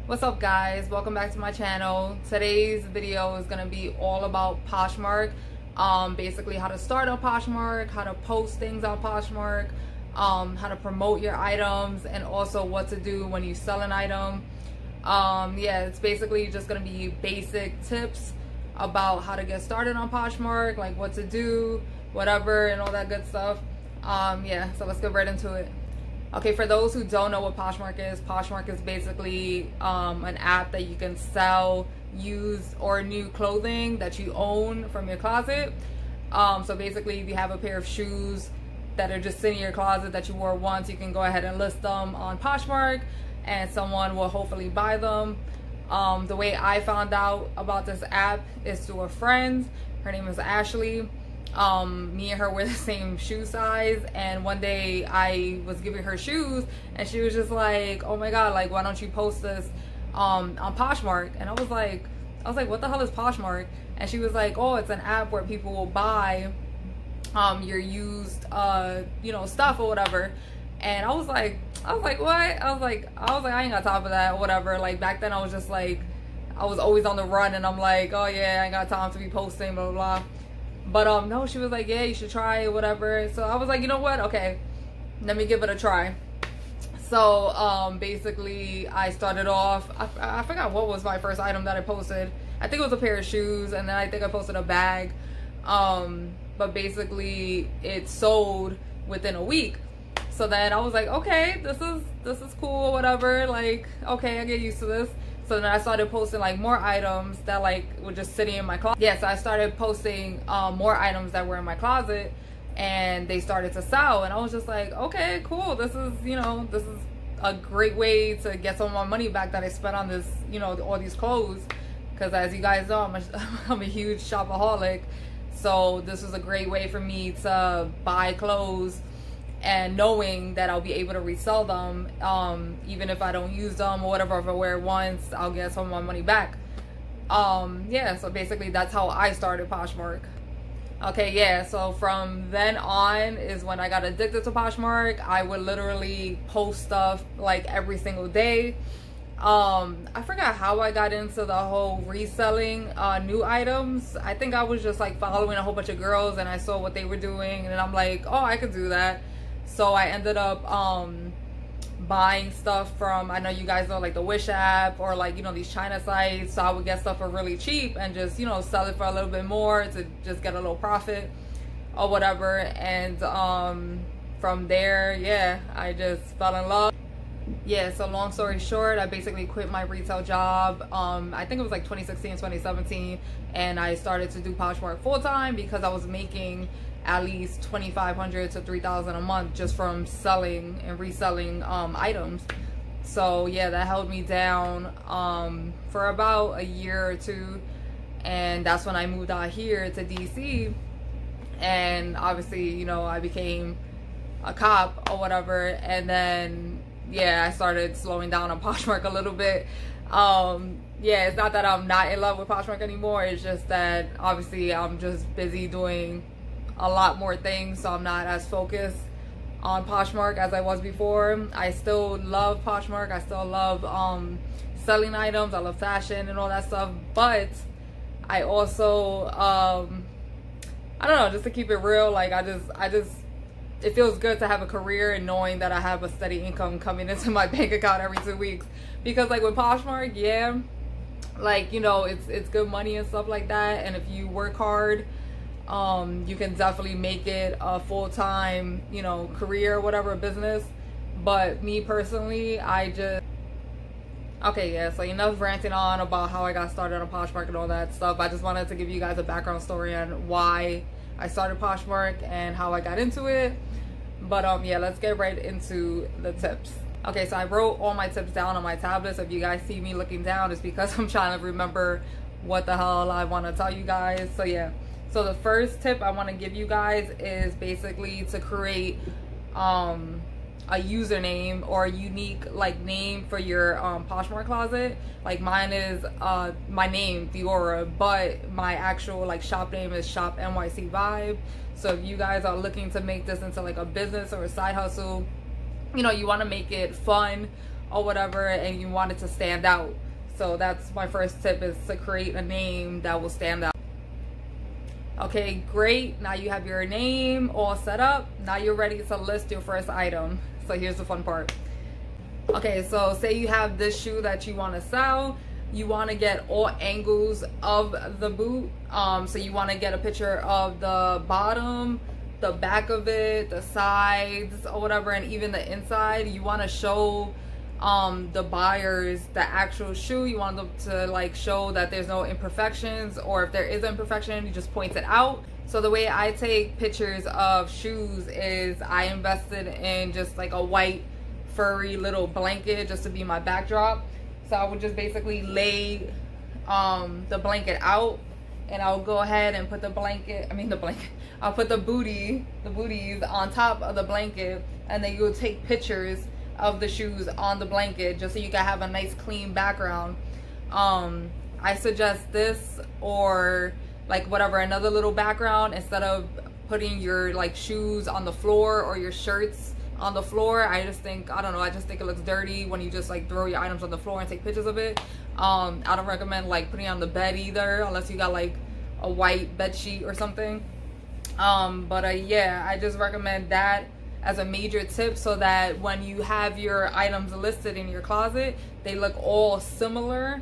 What's up, guys? Welcome back to my channel. Today's video is gonna be all about Poshmark. Basically how to start on Poshmark, how to post things on Poshmark, how to promote your items, and also what to do when you sell an item. Yeah, it's basically just gonna be basic tips about how to get started on Poshmark, like what to do, whatever, and all that good stuff. Yeah, so let's get right into it. Okay, for those who don't know what Poshmark is basically an app that you can sell used or new clothing that you own from your closet. So basically, if you have a pair of shoes that are just sitting in your closet that you wore once, you can go ahead and list them on Poshmark and someone will hopefully buy them. The way I found out about this app is through a friend. Her name is Ashley. Me and her wear the same shoe size, and one day I was giving her shoes and she was just like, oh my god, like, why don't you post this on Poshmark? And I was like, what the hell is Poshmark? And she was like, oh, it's an app where people will buy your used you know, stuff or whatever. And I was like, what? I was like, I ain't got time for that or whatever. Like, back then I was just like, I was always on the run, and I'm like, oh yeah, I ain't got time to be posting, blah blah blah. But no, she was like, yeah, you should try it, whatever. So I was like, you know what, okay, let me give it a try. So basically I started off, I forgot what was my first item that I posted. I think it was a pair of shoes, and then I think I posted a bag. But basically it sold within a week. So then I was like, okay, this is cool, whatever, like, okay, I get used to this. So then I started posting like more items that like were just sitting in my closet. Yeah, so I started posting more items that were in my closet, and they started to sell. And I was just like, okay, cool. This is, you know, this is a great way to get some of my money back that I spent on this, you know, all these clothes. Because as you guys know, I'm a huge shopaholic. So this was a great way for me to buy clothes and knowing that I'll be able to resell them, even if I don't use them or whatever. If I wear it once, I'll get some of my money back. Yeah, so basically that's how I started Poshmark. Okay, yeah, so from then on is when I got addicted to Poshmark. I would literally post stuff like every single day. I forgot how I got into the whole reselling new items. I think I was just like following a whole bunch of girls, and I saw what they were doing, and I'm like, oh, I could do that. So I ended up buying stuff from, I know you guys know, like the Wish app, or like, you know, these China sites. So I would get stuff for really cheap and just, you know, sell it for a little bit more to just get a little profit or whatever. And from there, yeah, I just fell in love. Yeah, so long story short, I basically quit my retail job. I think it was like 2016, 2017, and I started to do Poshmark full time because I was making at least $2,500 to $3,000 a month just from selling and reselling items. So yeah, that held me down for about a year or two, and that's when I moved out here to DC. And obviously, you know, I became a cop or whatever, and then yeah, I started slowing down on Poshmark a little bit. Yeah, it's not that I'm not in love with Poshmark anymore, it's just that obviously I'm just busy doing a lot more things, so I'm not as focused on Poshmark as I was before. I still love Poshmark, I still love selling items, I love fashion and all that stuff, but I also I don't know, just to keep it real, like I just it feels good to have a career and knowing that I have a steady income coming into my bank account every 2 weeks. Because like with Poshmark, yeah, like, you know, it's good money and stuff like that, and if you work hard, you can definitely make it a full-time, you know, career or whatever, business. But me personally, I just, okay, yeah, so enough ranting on about how I got started on Poshmark and all that stuff. I just wanted to give you guys a background story on why I started Poshmark and how I got into it. But yeah, let's get right into the tips. Okay, so I wrote all my tips down on my tablet, so if you guys see me looking down, it's because I'm trying to remember what the hell I want to tell you guys. So yeah, so the first tip I want to give you guys is basically to create a username or a unique like name for your Poshmark closet. Like mine is my name, Diora, but my actual like shop name is Shop NYC Vibe. So if you guys are looking to make this into like a business or a side hustle, you know, you want to make it fun, or whatever, and you want it to stand out. So that's my first tip, is to create a name that will stand out. Okay, great. Now you have your name all set up. Now you're ready to list your first item. So here's the fun part. Okay, so say you have this shoe that you want to sell. You want to get all angles of the boot. So you want to get a picture of the bottom, the back of it, the sides, or whatever, and even the inside. You want to show the buyers the actual shoe. You want them to like show that there's no imperfections, or if there is an imperfection, you just point it out. So the way I take pictures of shoes is I invested in just like a white furry little blanket just to be my backdrop. So I would just basically lay the blanket out, and I'll go ahead and put I'll put the booties on top of the blanket, and then you'll take pictures of the shoes on the blanket just so you can have a nice clean background. I suggest this, or like whatever, another little background, instead of putting your like shoes on the floor or your shirts on the floor. I just think it looks dirty when you just like throw your items on the floor and take pictures of it. I don't recommend like putting it on the bed either, unless you got like a white bed sheet or something. Yeah, I just recommend that as a major tip, so that when you have your items listed in your closet, they look all similar,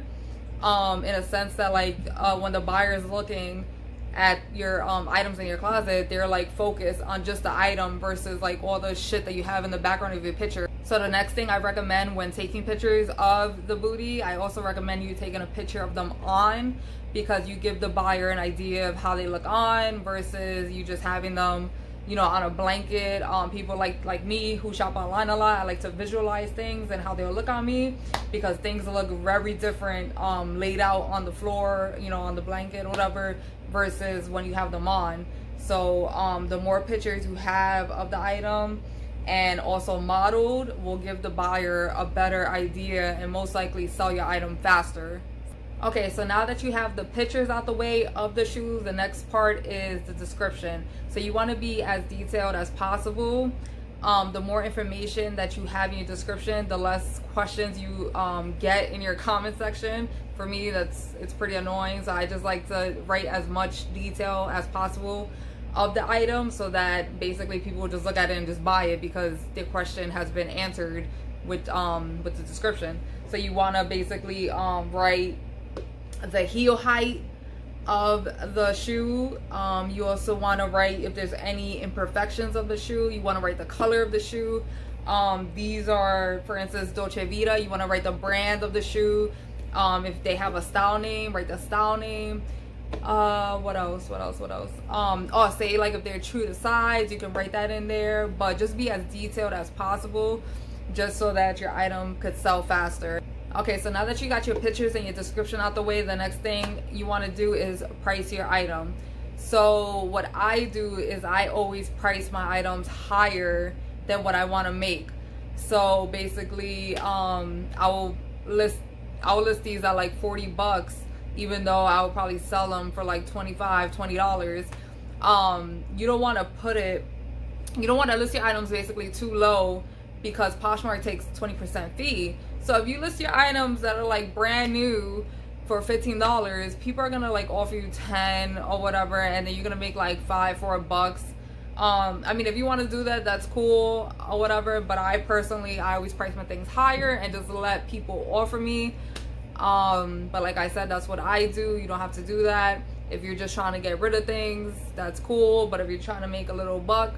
in a sense that like when the buyer is looking at your items in your closet, they're like focused on just the item versus like all the shit that you have in the background of your picture. So the next thing I recommend when taking pictures of the booty, I also recommend you taking a picture of them on, because you give the buyer an idea of how they look on versus you just having them, you know, on a blanket. People like me who shop online a lot, I like to visualize things and how they'll look on me, because things look very different laid out on the floor, you know, on the blanket or whatever, versus when you have them on. So the more pictures you have of the item and also modeled will give the buyer a better idea and most likely sell your item faster. Okay, so now that you have the pictures out the way of the shoes, the next part is the description. So you want to be as detailed as possible. The more information that you have in your description, the less questions you get in your comment section. For me, it's pretty annoying, so I just like to write as much detail as possible of the item, so that basically people just look at it and just buy it because their question has been answered with the description. So you want to basically write the heel height of the shoe. You also want to write if there's any imperfections of the shoe. You want to write the color of the shoe. These are, for instance, Dolce Vita. You want to write the brand of the shoe. If they have a style name, write the style name. What else? Oh, say like if they're true to size, you can write that in there, but just be as detailed as possible, just so that your item could sell faster. Okay, so now that you got your pictures and your description out the way, the next thing you want to do is price your item. So what I do is I always price my items higher than what I want to make. So basically, I will list these at like 40 bucks, even though I would probably sell them for like $25, $20. You don't want to list your items basically too low, because Poshmark takes 20% fee. So if you list your items that are like brand new for $15, people are gonna like offer you 10 or whatever, and then you're gonna make like $5, $4. I mean, if you want to do that, that's cool or whatever, but I always price my things higher and just let people offer me. But like I said, that's what I do. You don't have to do that. If you're just trying to get rid of things, that's cool. But if you're trying to make a little buck,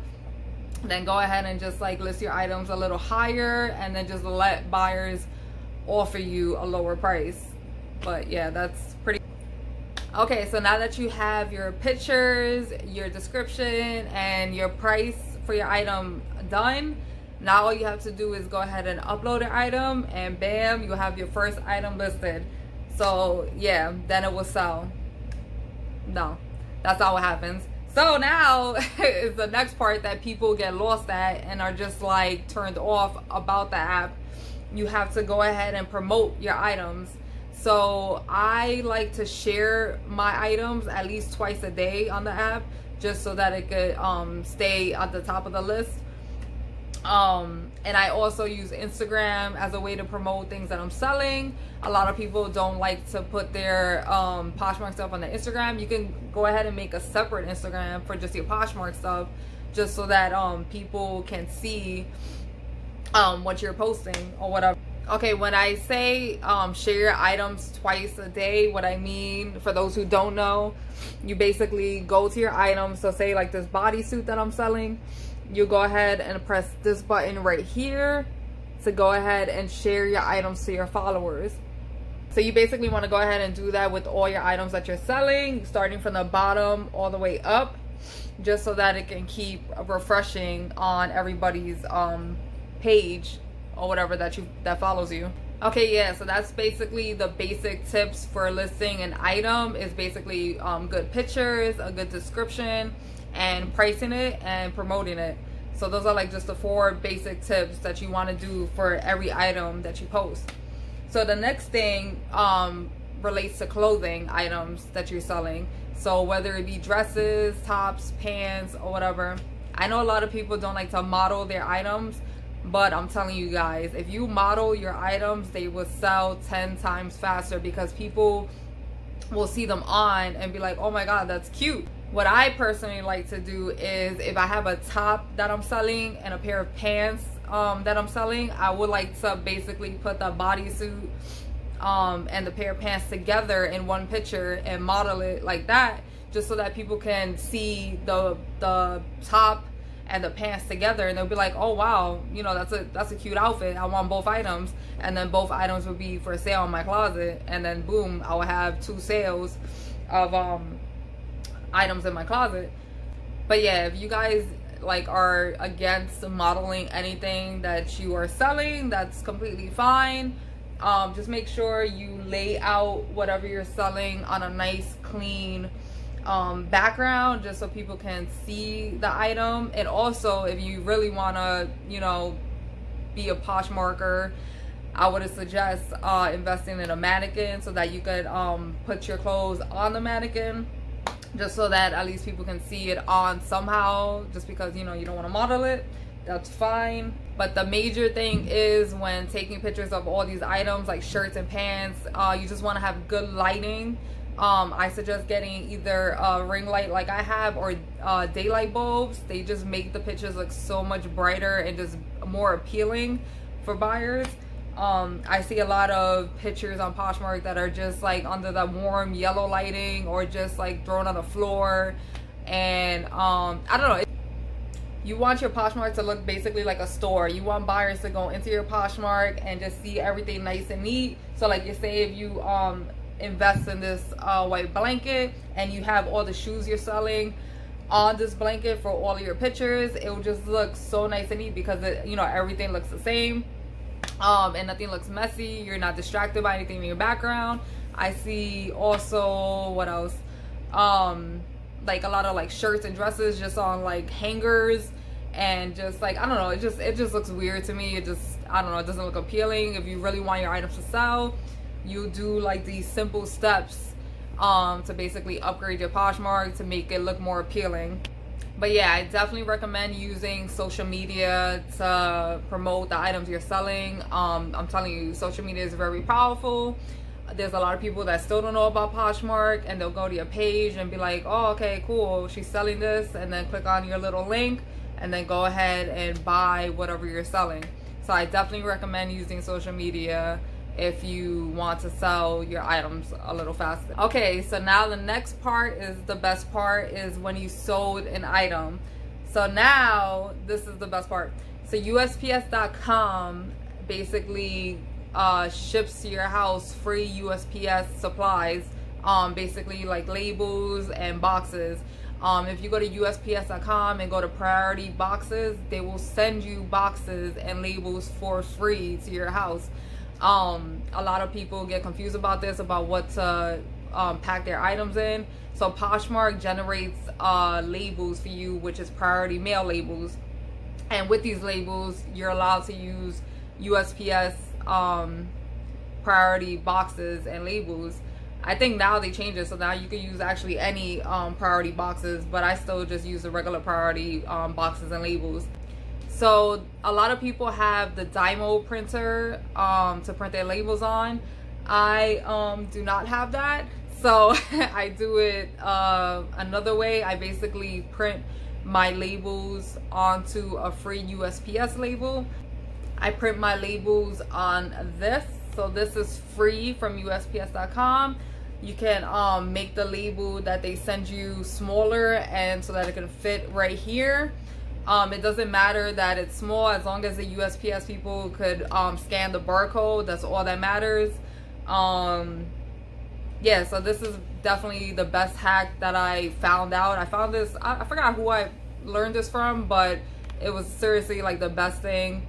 then go ahead and just like list your items a little higher, and then just let buyers offer you a lower price. But yeah, that's pretty. Okay, so now that you have your pictures, your description, and your price for your item done, now all you have to do is go ahead and upload your item, and bam, you have your first item listed. So yeah, then it will sell. No, that's not what happens. So now is the next part that people get lost at and are just like turned off about the app. You have to go ahead and promote your items. So I like to share my items at least twice a day on the app, just so that it could stay at the top of the list. And I also use Instagram as a way to promote things that I'm selling. A lot of people don't like to put their Poshmark stuff on the Instagram. You can go ahead and make a separate Instagram for just your Poshmark stuff, just so that people can see what you're posting or whatever. Okay, when I say share your items twice a day, what I mean, for those who don't know, you basically go to your items. So say like this bodysuit that I'm selling, you go ahead and press this button right here to go ahead and share your items to your followers. So you basically want to go ahead and do that with all your items that you're selling, starting from the bottom all the way up, just so that it can keep refreshing on everybody's page or whatever that follows you. Okay, yeah, so that's basically the basic tips for listing an item. Is basically good pictures, a good description, and pricing it and promoting it. So those are like just the 4 basic tips that you want to do for every item that you post. So the next thing relates to clothing items that you're selling. So whether it be dresses, tops, pants, or whatever. I know a lot of people don't like to model their items, but I'm telling you guys, if you model your items, they will sell 10 times faster, because people will see them on and be like, oh my god, that's cute. What I personally like to do is, if I have a top that I'm selling and a pair of pants that I'm selling, I would like to basically put the bodysuit and the pair of pants together in one picture and model it like that, just so that people can see the top and the pants together, and they'll be like, oh wow, you know, that's a cute outfit, I want both items. And then both items would be for sale in my closet, and then boom, I will have 2 sales of items in my closet. But yeah, if you guys like are against modeling anything that you are selling, that's completely fine. Just make sure you lay out whatever you're selling on a nice clean background, just so people can see the item. And also, if you really want to, you know, be a Poshmarker, I would suggest investing in a mannequin, so that you could put your clothes on the mannequin, just so that at least people can see it on somehow. Just because, you know, you don't want to model it, that's fine. But the major thing is, when taking pictures of all these items like shirts and pants, you just want to have good lighting. I suggest getting either a ring light like I have, or daylight bulbs. They just make the pictures look so much brighter and just more appealing for buyers. I see a lot of pictures on Poshmark that are just like under the warm yellow lighting, or just like thrown on the floor. And I don't know, you want your Poshmark to look basically like a store. You want buyers to go into your Poshmark and just see everything nice and neat. So like, you say if you invest in this white blanket, and you have all the shoes you're selling on this blanket for all of your pictures, it will just look so nice and neat, because it, you know, everything looks the same, and nothing looks messy. You're not distracted by anything in your background. I see also, what else, like a lot of like shirts and dresses just on like hangers, and just like, I don't know, it just looks weird to me. It just, I don't know, it doesn't look appealing. If you really want your items to sell, you do like these simple steps to basically upgrade your Poshmark to make it look more appealing. But yeah, I definitely recommend using social media to promote the items you're selling. I'm telling you, social media is very powerful. There's a lot of people that still don't know about Poshmark, and they'll go to your page and be like, oh, okay, cool, she's selling this, and then click on your little link and then go ahead and buy whatever you're selling. So I definitely recommend using social media if you want to sell your items a little faster. Okay, so now the next part is the best part, is when you sold an item. So now this is the best part. So USPS.com basically ships to your house free USPS supplies, basically like labels and boxes. If you go to USPS.com and go to priority boxes, they will send you boxes and labels for free to your house. A lot of people get confused about this, about what to pack their items in. So Poshmark generates labels for you, which is priority mail labels. And with these labels, you're allowed to use USPS priority boxes and labels. I think now they changed it, so now you can use actually any priority boxes, but I still just use the regular priority boxes and labels. So a lot of people have the Dymo printer to print their labels on. I do not have that, so I do it another way. I basically print my labels onto a free USPS label. I print my labels on this. So this is free from USPS.com. You can make the label that they send you smaller, and so that it can fit right here. It doesn't matter that it's small, as long as the USPS people could scan the barcode. That's all that matters. Yeah, so this is definitely the best hack that I found out. I found this, I forgot who I learned this from, but it was seriously like the best thing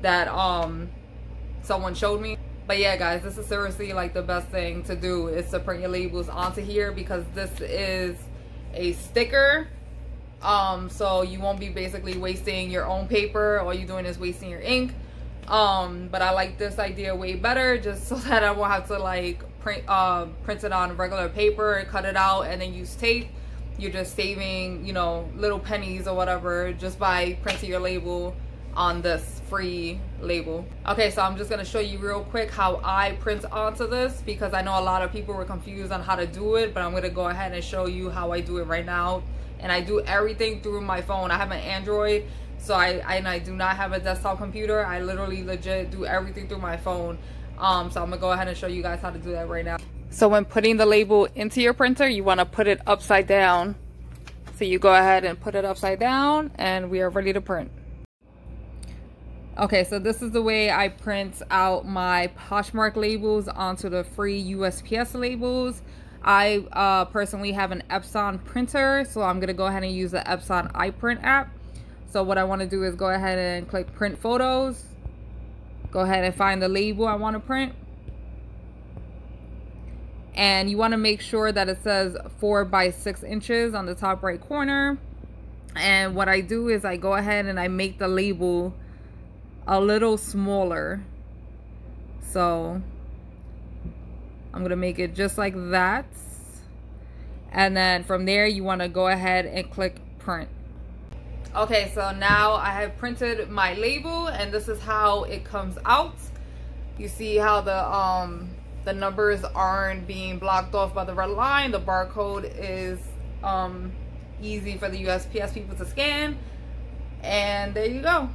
that someone showed me. But yeah, guys, this is seriously like the best thing to do, is to print your labels onto here, because this is a sticker. So you won't be basically wasting your own paper. All you're doing is wasting your ink. But I like this idea way better, just so that I won't have to like print it on regular paper, cut it out, and then use tape. You're just saving, you know, little pennies or whatever just by printing your label on this free label. Okay, so I'm just gonna show you real quick how I print onto this, because I know a lot of people were confused on how to do it, but I'm gonna go ahead and show you how I do it right now. And I do everything through my phone. I have an Android, so I do not have a desktop computer. I literally legit do everything through my phone. So I'm gonna go ahead and show you guys how to do that right now. So when putting the label into your printer, you wanna put it upside down. So you go ahead and put it upside down, and we are ready to print. Okay, so this is the way I print out my Poshmark labels onto the free USPS labels. I personally have an Epson printer, so I'm gonna go ahead and use the Epson iPrint app. So what I want to do is go ahead and click print photos, go ahead and find the label I want to print, and you want to make sure that it says 4 by 6 inches on the top right corner. And what I do is I go ahead and I make the label a little smaller. So I'm gonna make it just like that, and then from there you want to go ahead and click print. Okay, so now I have printed my label, and this is how it comes out. You see how the numbers aren't being blocked off by the red line. The barcode is easy for the USPS people to scan, and there you go,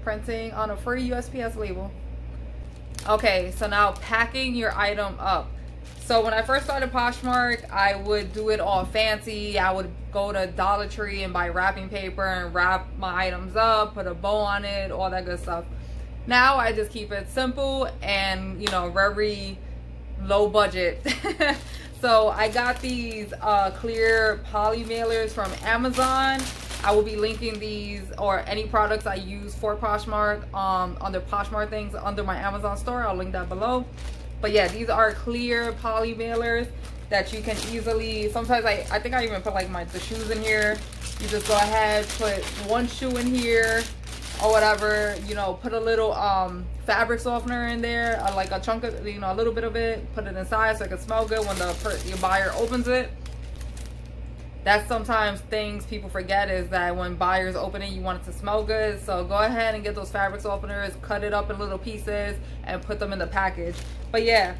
printing on a free USPS label. Okay, so now packing your item up. So when I first started Poshmark, I would do it all fancy. I would go to Dollar Tree and buy wrapping paper and wrap my items up, put a bow on it, all that good stuff. Now I just keep it simple and, you know, very low budget. So I got these clear poly mailers from Amazon. I will be linking these or any products I use for Poshmark under Poshmark things under my Amazon store. I'll link that below. But yeah, these are clear poly mailers that you can easily, sometimes I think I even put like the shoes in here. You just go ahead, put one shoe in here or whatever, you know, put a little fabric softener in there, like a chunk of, you know, a little bit of it, put it inside so it can smell good when your buyer opens it. That's sometimes things people forget, is that when buyers open it, you want it to smell good. So go ahead and get those fabric softeners, cut it up in little pieces, and put them in the package. But yeah,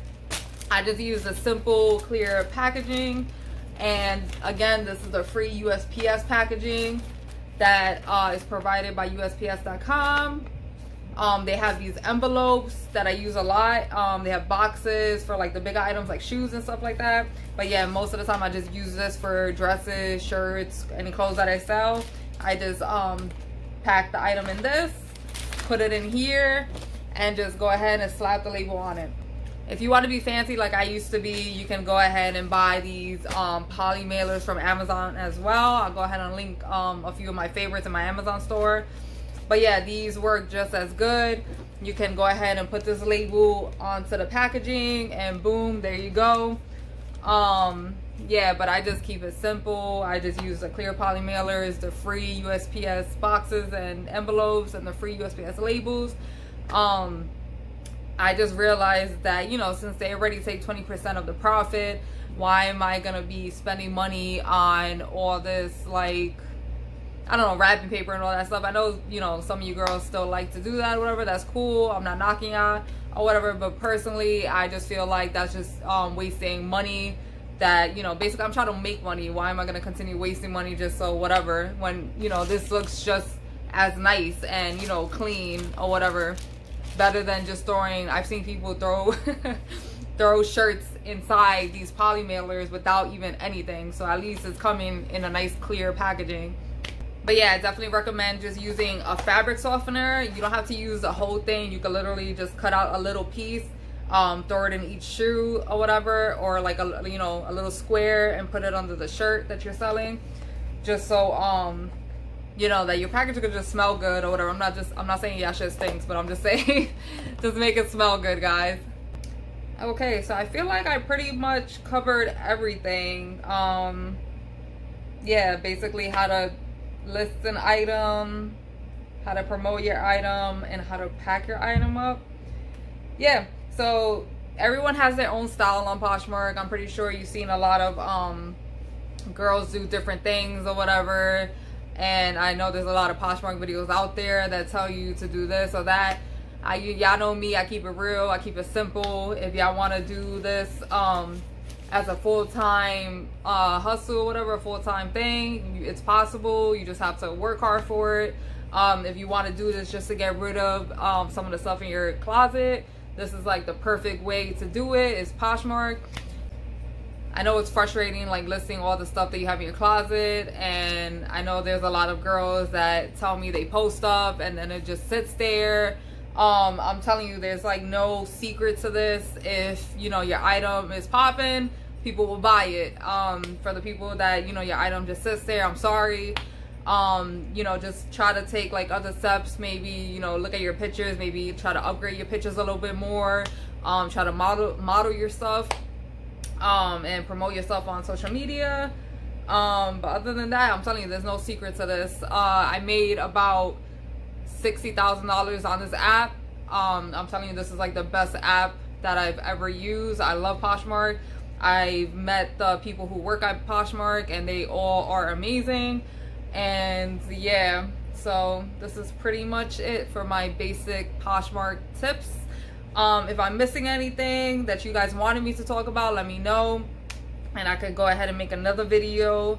I just use the simple clear packaging. And again, this is the free USPS packaging that is provided by USPS.com. They have these envelopes that I use a lot. They have boxes for like the big items like shoes and stuff like that. But yeah, most of the time I just use this for dresses, shirts, any clothes that I sell. I just pack the item in this, put it in here, and just go ahead and slap the label on it. If you want to be fancy like I used to be, you can go ahead and buy these poly mailers from Amazon as well. I'll go ahead and link a few of my favorites in my Amazon store. But yeah, these work just as good. You can go ahead and put this label onto the packaging, and boom, there you go. Yeah, but I just keep it simple. I just use the clear poly mailers, the free USPS boxes and envelopes, and the free USPS labels. I just realized that, you know, since they already take 20% of the profit, why am I gonna be spending money on all this like I don't know, wrapping paper and all that stuff. I know, you know, some of you girls still like to do that or whatever. That's cool. I'm not knocking y'all or whatever, but personally, I just feel like that's just wasting money. That, you know, basically I'm trying to make money. Why am I going to continue wasting money just so whatever, when, you know, this looks just as nice and, you know, clean or whatever, better than just throwing. I've seen people throw throw shirts inside these poly mailers without even anything, so at least it's coming in a nice clear packaging. But yeah, I definitely recommend just using a fabric softener. You don't have to use the whole thing. You can literally just cut out a little piece, throw it in each shoe or whatever, or like a, you know, a little square, and put it under the shirt that you're selling, just so you know, that your package could just smell good or whatever. I'm not saying yeah, shit stinks, but I'm just saying just make it smell good, guys. Okay, so I feel like I pretty much covered everything. Yeah, basically how to list an item, how to promote your item, and how to pack your item up. Yeah, so everyone has their own style on Poshmark. I'm pretty sure you've seen a lot of girls do different things or whatever, and I know there's a lot of Poshmark videos out there that tell you to do this or that. Y'all know me, I keep it real, I keep it simple. If y'all want to do this as a full-time hustle or whatever, a full-time thing, it's possible. You just have to work hard for it. If you want to do this just to get rid of some of the stuff in your closet, this is like the perfect way to do it, is Poshmark. I know it's frustrating, like listing all the stuff that you have in your closet, and I know there's a lot of girls that tell me they post stuff and then it just sits there. I'm telling you, there's like no secret to this. If, you know, your item is popping, people will buy it. For the people that, you know, your item just sits there, I'm sorry. You know, just try to take like other steps. Maybe, you know, look at your pictures, maybe try to upgrade your pictures a little bit more. Try to model your stuff, and promote yourself on social media. But other than that, I'm telling you, there's no secret to this. I made about $60,000 on this app. I'm telling you, this is like the best app that I've ever used. I love Poshmark. I've met the people who work at Poshmark and they all are amazing. And yeah, so this is pretty much it for my basic Poshmark tips. If I'm missing anything that you guys wanted me to talk about, let me know, and I could go ahead and make another video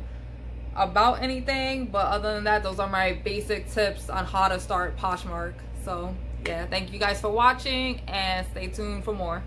about anything. But other than that, those are my basic tips on how to start Poshmark. So yeah, thank you guys for watching, and stay tuned for more.